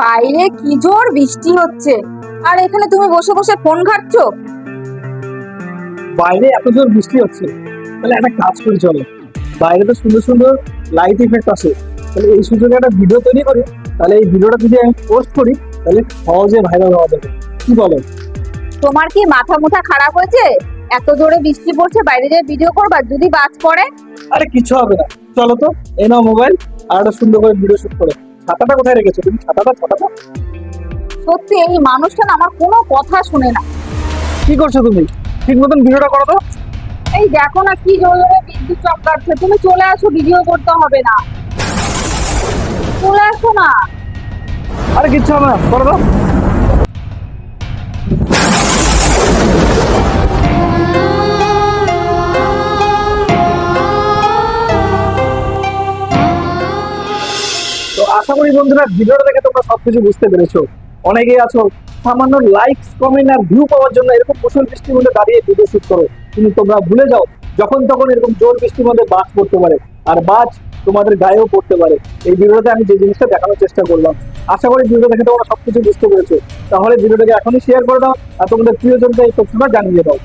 বাইরে কি জোর বৃষ্টি হচ্ছে, আর এখানে তুমি বসে বসে ফোন ঘাঁটছো। বাইরে এত জোর বৃষ্টি হচ্ছে, তাহলে একটা কাজ করি চলো। বাইরে তো সুন্দর সুন্দর লাইট ইফেক্ট আছে, তাহলে এই সুযোগে একটা ভিডিও তৈরি করি। তাহলে এই ভিডিওটা যদি আমি পোস্ট করি তাহলে সহজে ভাইরাল হওয়া যাবে, কি বলো? তোমার কি মাথা মুথা খারাপ হয়েছে? এত জোরে বৃষ্টি পড়ছে, বাইরে যেয়ে ভিডিও করবা, যদি বাজ পড়ে? আরে কিছু হবে না, চলো তো এই নাও মোবাইল, আর একটা সুন্দর করে ভিডিও শুট করো। ছাতাটা কোথায় রেখেছো তুমি? ছাতাটা সত্যি এই মানুষটা না আমার কোনো কথা শুনে না। কি করছো তুমি? ঠিক মতন ভিডিওটা করো তো। এই দেখো না কি জোরে জোরে বিদ্যুৎ চমকাচ্ছে, তুমি চলে আসো, ভিডিও করতে হবে না, চলে আসো না। আরে কিচ্ছু হবে না, করো তো। তো আশা করি বন্ধুরা ভিডিওটা দেখে তোমরা সবকিছু বুঝতে পেরেছো। অনেকেই আছো সামান্য লাইকস কমেন্ট আর ভিউ পাওয়ার জন্য এরকম মুষল বৃষ্টির মধ্যে দাঁড়িয়ে ভিডিও শুট করো, কিন্তু তোমরা ভুলে যাও যখন তখন এরকম জোর বৃষ্টির মধ্যে বাজ পড়তে পারে, আর বাজ তোমাদের গায়েও পড়তে পারে। এই ভিডিওতে আমি যে জিনিসটা দেখানোর চেষ্টা করলাম, আশা করি ভিডিও দেখে তোমরা সবকিছু বুঝতে পেরেছো। তাহলে ভিডিওটাকে এখনই শেয়ার করে দাও আর তোমাদের প্রিয়জনকে এই তথ্যটা জানিয়ে দাও।